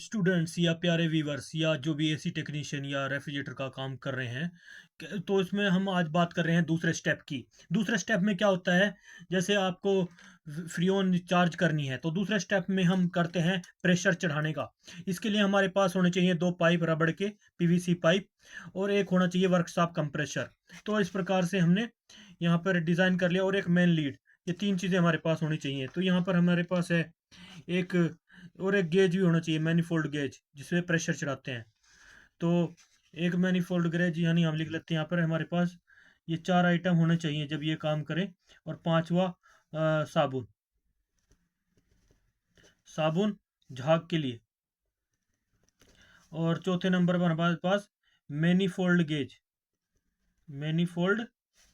Students या प्यारे viewers या जो भी एसी टेक्नीशियन या रेफ्रिजरेटर का काम कर रहे हैं, तो इसमें हम आज बात कर रहे हैं दूसरे स्टेप की। दूसरे स्टेप में क्या होता है, जैसे आपको फ्रीऑन चार्ज करनी है तो दूसरे स्टेप में हम करते हैं प्रेशर चढ़ाने का। इसके लिए हमारे पास होने चाहिए दो पाइप रबड़ के, पीवीसी पाइप, और एक होना चाहिए वर्कशॉप कंप्रेसर। तो इस प्रकार से हमने यहाँ पर डिज़ाइन कर लिया, और एक मेन लीड। ये तीन चीज़ें हमारे पास होनी चाहिए। तो यहाँ पर हमारे पास है एक, और एक गेज भी होना चाहिए, मैनिफोल्ड गेज, जिसमें प्रेशर चढ़ाते हैं। तो एक मैनिफोल्ड गेज यानी हम लिख लेते हैं यहाँ पर हमारे पास ये चार आइटम होने चाहिए जब ये काम करें। और पांचवा साबुन, साबुन झाग के लिए। और चौथे नंबर पर हमारे पास मैनिफोल्ड गेज, मैनिफोल्ड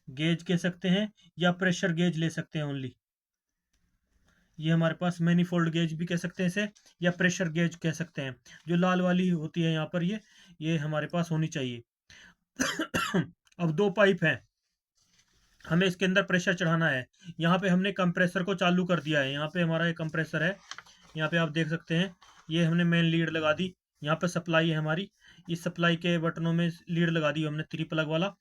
गेज कह सकते हैं, या प्रेशर गेज ले सकते हैं ओनली। ये हमारे पास मैनिफोल्ड गेज भी कह सकते हैं इसे, या प्रेशर गेज कह सकते हैं। जो लाल वाली होती है यहाँ पर, ये हमारे पास होनी चाहिए। अब दो पाइप हैं, हमें इसके अंदर प्रेशर चढ़ाना है। यहाँ पे हमने कंप्रेसर को चालू कर दिया है। यहाँ पे हमारा एक कंप्रेसर है, यहाँ पे आप देख सकते हैं। ये हमने मेन लीड लगा दी। यहाँ पे सप्लाई है हमारी, इस सप्लाई के बटनों में लीड लगा दी हमने, 3 प्लग वाला।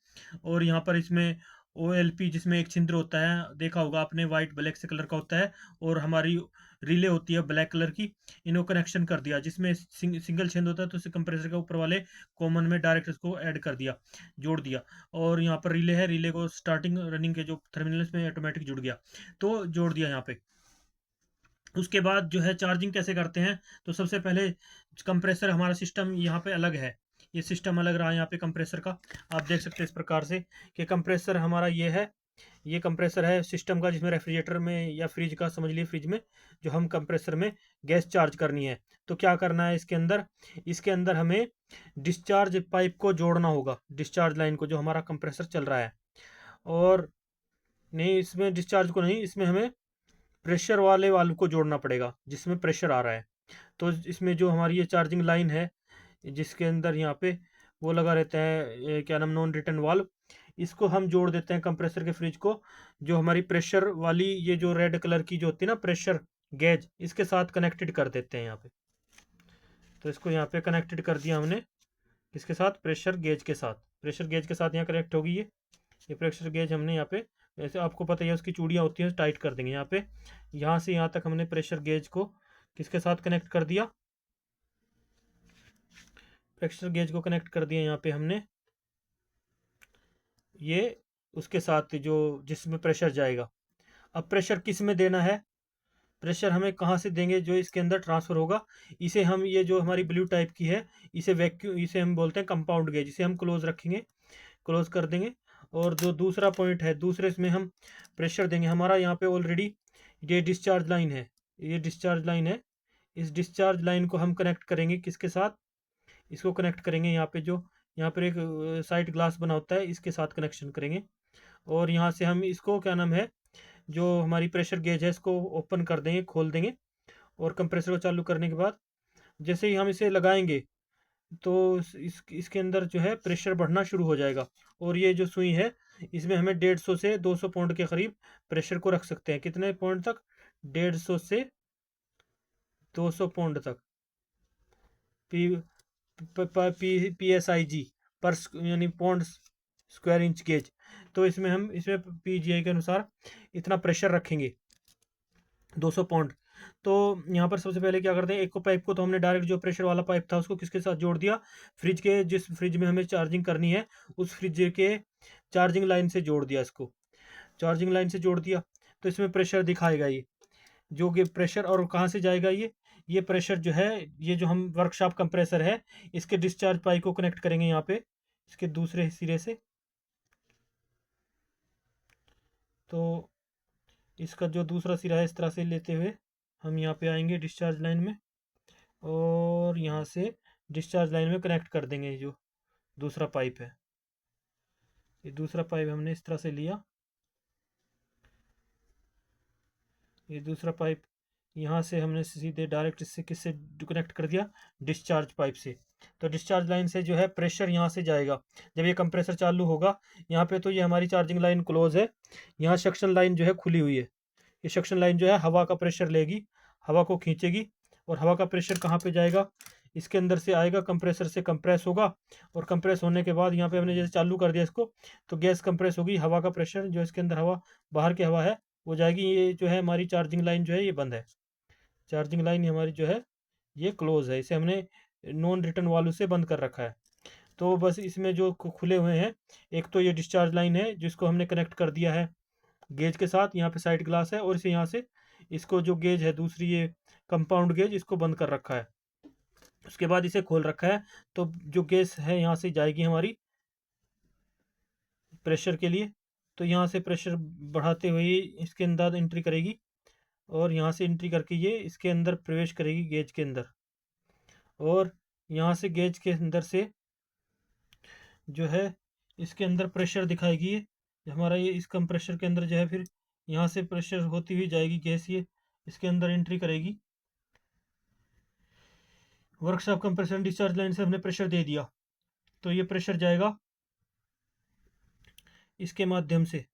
और यहाँ पर इसमें OLP, जिसमें एक छिद्र होता है, देखा होगा आपने, वाइट ब्लैक से कलर का होता है। और हमारी रिले होती है ब्लैक कलर की। इनको कनेक्शन कर दिया, जिसमें सिंगल छिद्र होता है तो उसे कंप्रेसर के ऊपर वाले कॉमन में डायरेक्ट इसको ऐड कर दिया, जोड़ दिया। और यहाँ पर रिले है, रिले को स्टार्टिंग रनिंग के जो टर्मिनल्स में ऑटोमेटिक जुड़ गया, तो जोड़ दिया यहाँ पे। उसके बाद जो है चार्जिंग कैसे करते हैं, तो सबसे पहले कंप्रेसर, हमारा सिस्टम यहाँ पे अलग है। ये सिस्टम अलग रहा यहाँ पे कंप्रेसर का। आप देख सकते हैं इस प्रकार से कि कंप्रेसर हमारा ये है। ये कंप्रेसर है सिस्टम का, जिसमें रेफ्रिजरेटर में या फ्रिज का, समझ लिए फ्रिज में, जो हम कंप्रेसर में गैस चार्ज करनी है। तो क्या करना है इसके अंदर, इसके अंदर हमें डिस्चार्ज पाइप को जोड़ना होगा, डिस्चार्ज लाइन को, जो हमारा कंप्रेसर चल रहा है। और नहीं, इसमें डिस्चार्ज को नहीं, इसमें हमें प्रेशर वाले वाल्व को जोड़ना पड़ेगा, जिसमें प्रेशर आ रहा है। तो इसमें जो हमारी ये चार्जिंग लाइन है, जिसके अंदर यहाँ पे वो लगा रहता है, क्या नाम, नॉन रिटर्न वाल्व, इसको हम जोड़ देते हैं कंप्रेसर के फ्रिज को। जो हमारी प्रेशर वाली, ये जो रेड कलर की जो होती है ना प्रेशर गेज, इसके साथ कनेक्टेड कर देते हैं यहाँ पे। तो इसको यहाँ पे कनेक्टेड कर दिया हमने, इसके साथ, प्रेशर गेज के साथ। प्रेशर गेज के साथ यहाँ कनेक्ट होगी ये प्रेशर गेज हमने यहाँ पे, जैसे आपको पता ही है उसकी चूड़ियाँ होती हैं, टाइट कर देंगे यहाँ पे। यहाँ से यहाँ तक हमने प्रेशर गेज को किसके साथ कनेक्ट कर दिया, प्रेशर गेज को कनेक्ट कर दिया यहाँ पे हमने, ये उसके साथ जो जिसमें प्रेशर जाएगा। अब प्रेशर किस में देना है, प्रेशर हमें कहाँ से देंगे, जो इसके अंदर ट्रांसफ़र होगा। इसे हम, ये जो हमारी ब्लू टाइप की है, इसे वैक्यूम, इसे हम बोलते हैं कंपाउंड गेज। इसे हम क्लोज रखेंगे, क्लोज कर देंगे। और जो दूसरा पॉइंट है, दूसरे इसमें हम प्रेशर देंगे। हमारा यहाँ पे ऑलरेडी ये डिस्चार्ज लाइन है, ये डिस्चार्ज लाइन है। इस डिस्चार्ज लाइन को हम कनेक्ट करेंगे किसके साथ, इसको कनेक्ट करेंगे यहाँ पे, जो यहाँ पर एक साइड ग्लास बना होता है, इसके साथ कनेक्शन करेंगे। और यहाँ से हम इसको, क्या नाम है, जो हमारी प्रेशर गेज है, इसको ओपन कर देंगे, खोल देंगे। और कंप्रेसर को चालू करने के बाद जैसे ही हम इसे लगाएंगे, तो इसके अंदर जो है प्रेशर बढ़ना शुरू हो जाएगा। और ये जो सुई है, इसमें हमें 150 से 200 पॉइंट के करीब प्रेशर को रख सकते हैं। कितने पॉइंट तक, 150 से 200 पॉइंट तक। पी PSIG पर यानी पॉइंट स्क्वायर इंच गेज। तो इसमें हम, इसमें PGI के अनुसार इतना प्रेशर रखेंगे, 200 पॉइंट। तो यहाँ पर सबसे पहले क्या करते हैं, एक को पाइप को तो हमने डायरेक्ट, जो प्रेशर वाला पाइप था उसको किसके साथ जोड़ दिया, फ्रिज के, जिस फ्रिज में हमें चार्जिंग करनी है उस फ्रिज के चार्जिंग लाइन से जोड़ दिया, इसको चार्जिंग लाइन से जोड़ दिया। तो इसमें प्रेशर दिखाएगा ये, जो कि प्रेशर, और कहाँ से जाएगा ये प्रेशर जो है, ये जो हम वर्कशॉप कंप्रेसर है, इसके डिस्चार्ज पाइप को कनेक्ट करेंगे यहाँ पे, इसके दूसरे सिरे से। तो इसका जो दूसरा सिरा है, इस तरह से लेते हुए हम यहाँ पे आएंगे डिस्चार्ज लाइन में, और यहाँ से डिस्चार्ज लाइन में कनेक्ट कर देंगे। ये जो दूसरा पाइप है, ये दूसरा पाइप हमने इस तरह से लिया, ये दूसरा पाइप यहाँ से हमने सीधे डायरेक्ट इससे किससे कनेक्ट कर दिया, डिस्चार्ज पाइप से। तो डिस्चार्ज लाइन से जो है प्रेशर यहाँ से जाएगा जब ये कंप्रेसर चालू होगा। यहाँ पे तो ये हमारी चार्जिंग लाइन क्लोज है, यहाँ सक्शन लाइन जो है खुली हुई है। ये सक्शन लाइन जो है हवा का प्रेशर लेगी, हवा को खींचेगी, और हवा का प्रेशर कहाँ पे जाएगा, इसके अंदर से आएगा, कंप्रेसर से कंप्रेस होगा, और कंप्रेस होने के बाद यहाँ पे हमने जैसे चालू कर दिया इसको, तो गैस कंप्रेस होगी, हवा का प्रेशर जो इसके अंदर हवा, बाहर की हवा है वो जाएगी। ये जो है हमारी चार्जिंग लाइन जो है ये बंद है, चार्जिंग लाइन हमारी जो है ये क्लोज है, इसे हमने नॉन रिटर्न वाल्व से बंद कर रखा है। तो बस इसमें जो खुले हुए हैं, एक तो ये डिस्चार्ज लाइन है जिसको हमने कनेक्ट कर दिया है गेज के साथ, यहाँ पे साइड ग्लास है, और इसे यहाँ से इसको जो गेज है दूसरी ये कंपाउंड गेज, इसको बंद कर रखा है। उसके बाद इसे खोल रखा है, तो जो गैस है यहाँ से जाएगी हमारी प्रेशर के लिए, तो यहाँ से प्रेशर बढ़ाते हुए इसके अंदर एंट्री करेगी, और यहाँ से एंट्री करके ये इसके अंदर प्रवेश करेगी गेज के अंदर, और यहाँ से गेज के अंदर से जो है इसके अंदर प्रेशर दिखाएगी ये हमारा, ये इस कंप्रेशर के अंदर जो है फिर यहाँ से प्रेशर होती हुई जाएगी गैस, ये इसके अंदर एंट्री करेगी। वर्कशॉप कंप्रेसर डिस्चार्ज लाइन से हमने प्रेशर दे दिया, तो ये प्रेशर जाएगा इसके माध्यम से,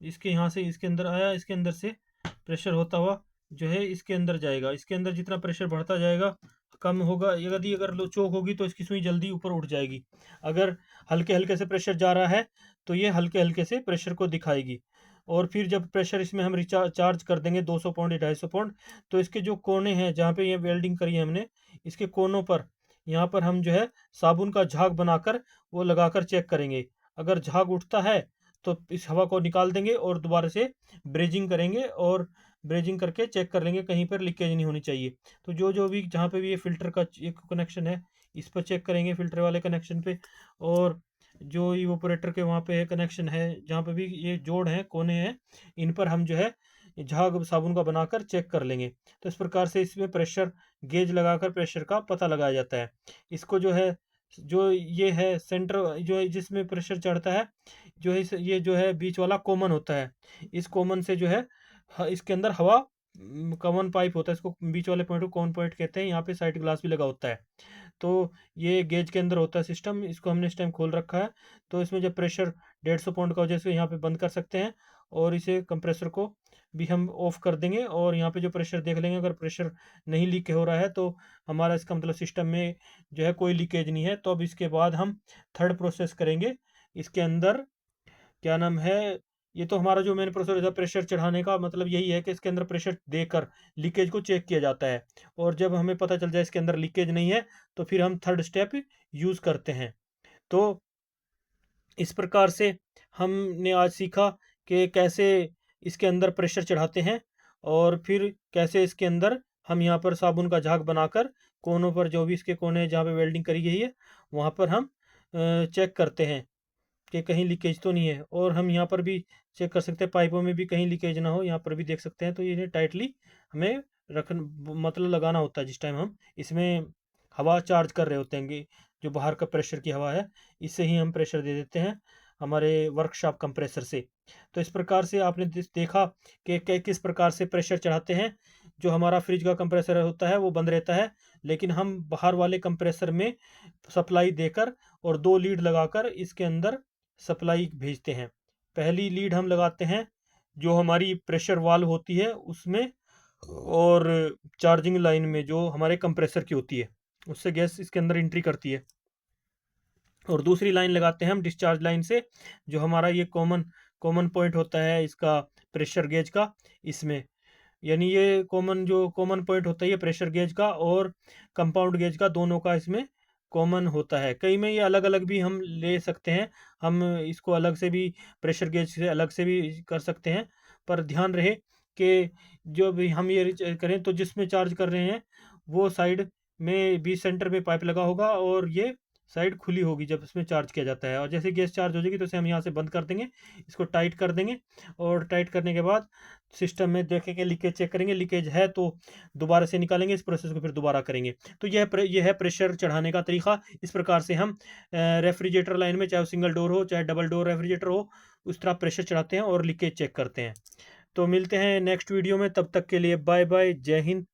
इसके यहाँ से इसके अंदर आया, इसके अंदर से प्रेशर होता हुआ जो है इसके अंदर जाएगा। इसके अंदर जितना प्रेशर बढ़ता जाएगा कम होगा, यदि अगर लो चोक होगी तो इसकी सुई जल्दी ऊपर उठ जाएगी। अगर हल्के हल्के से प्रेशर जा रहा है तो ये हल्के हल्के से प्रेशर को दिखाएगी, और फिर जब प्रेशर इसमें हम चार्ज कर देंगे 200 पाउंड या 250 पाउंड, तो इसके जो कोने हैं जहाँ पे ये वेल्डिंग करी है हमने, इसके कोनों पर यहाँ पर हम जो है साबुन का झाग बनाकर वो लगाकर चेक करेंगे। अगर झाग उठता है तो इस हवा को निकाल देंगे और दोबारा से ब्रेजिंग करेंगे, और ब्रेजिंग करके चेक कर लेंगे कहीं पर लीकेज नहीं होनी चाहिए। तो जो जो भी जहाँ पे भी ये फिल्टर का एक कनेक्शन है इस पर चेक करेंगे, फिल्टर वाले कनेक्शन पे, और जो इवोपरेटर के वहाँ पे है कनेक्शन है, जहाँ पे भी ये जोड़ हैं कोने हैं, इन पर हम जो है झाग साबुन का बनाकर चेक कर लेंगे। तो इस प्रकार से इसमें प्रेशर गेज लगाकर प्रेशर का पता लगाया जाता है। इसको जो है जो ये है सेंटर जो है जिसमें प्रेशर चढ़ता है, जो है ये जो है बीच वाला कॉमन होता है, इस कॉमन से जो है इसके अंदर हवा कॉमन पाइप होता है, इसको बीच वाले पॉइंट को कॉमन पॉइंट कहते हैं। यहाँ पे साइड ग्लास भी लगा होता है, तो ये गेज के अंदर होता है सिस्टम, इसको हमने इस टाइम खोल रखा है। तो इसमें जब प्रेशर 150 पाउंड का वजह से यहाँ पे बंद कर सकते हैं, और इसे कंप्रेसर को भी हम ऑफ कर देंगे, और यहाँ पे जो प्रेशर देख लेंगे, अगर प्रेशर नहीं लीक हो रहा है तो हमारा इसका मतलब सिस्टम में जो है कोई लीकेज नहीं है। तो अब इसके बाद हम थर्ड प्रोसेस करेंगे इसके अंदर, क्या नाम है, ये तो हमारा जो मेन प्रोसेस है प्रेशर चढ़ाने का, मतलब यही है कि इसके अंदर प्रेशर देकर लीकेज को चेक किया जाता है, और जब हमें पता चल जाए इसके अंदर लीकेज नहीं है तो फिर हम थर्ड स्टेप यूज़ करते हैं। तो इस प्रकार से हमने आज सीखा कि कैसे इसके अंदर प्रेशर चढ़ाते हैं, और फिर कैसे इसके अंदर हम यहाँ पर साबुन का झाग बनाकर कोनों पर जो भी इसके कोने जहाँ पे वेल्डिंग करी गई है वहाँ पर हम चेक करते हैं कि कहीं लीकेज तो नहीं है। और हम यहाँ पर भी चेक कर सकते हैं पाइपों में भी कहीं लीकेज ना हो, यहाँ पर भी देख सकते हैं। तो ये टाइटली हमें मतलब लगाना होता है जिस टाइम हम इसमें हवा चार्ज कर रहे होते हैं, जो बाहर का प्रेशर की हवा है इससे ही हम प्रेशर दे देते हैं हमारे वर्कशॉप कंप्रेसर से। तो इस प्रकार से आपने देखा कि किस प्रकार से प्रेशर चढ़ाते हैं। जो हमारा फ्रिज का कंप्रेसर होता है वो बंद रहता है, लेकिन हम बाहर वाले कंप्रेसर में सप्लाई देकर और 2 लीड लगाकर इसके अंदर सप्लाई भेजते हैं। पहली लीड हम लगाते हैं जो हमारी प्रेशर वाल्व होती है उसमें, और चार्जिंग लाइन में जो हमारे कंप्रेसर की होती है उससे गैस इसके अंदर एंट्री करती है। और दूसरी लाइन लगाते हैं हम डिस्चार्ज लाइन से, जो हमारा ये कॉमन पॉइंट होता है इसका प्रेशर गेज का, इसमें यानी ये कॉमन पॉइंट होता है ये प्रेशर गेज का और कंपाउंड गेज का, दोनों का इसमें कॉमन होता है। कई में ये अलग अलग भी हम ले सकते हैं, हम इसको अलग से भी प्रेशर गेज से अलग से भी कर सकते हैं, पर ध्यान रहे कि जो भी हम ये करें तो जिसमें चार्ज कर रहे हैं वो साइड में बीच सेंटर में पाइप लगा होगा, और ये साइड खुली होगी जब इसमें चार्ज किया जाता है। और जैसे गैस चार्ज हो जाएगी तो इसे हम यहाँ से बंद कर देंगे, इसको टाइट कर देंगे, और टाइट करने के बाद सिस्टम में देखेंगे लीकेज चेक करेंगे, लीकेज है तो दोबारा से निकालेंगे, इस प्रोसेस को फिर दोबारा करेंगे। तो यह है प्रेशर चढ़ाने का तरीका। इस प्रकार से हम रेफ्रिजरेटर लाइन में चाहे सिंगल डोर हो चाहे डबल डोर रेफ्रिजरेटर हो उस तरह प्रेशर चढ़ाते हैं और लीकेज चेक करते हैं। तो मिलते हैं नेक्स्ट वीडियो में, तब तक के लिए बाय बाय, जय हिंद।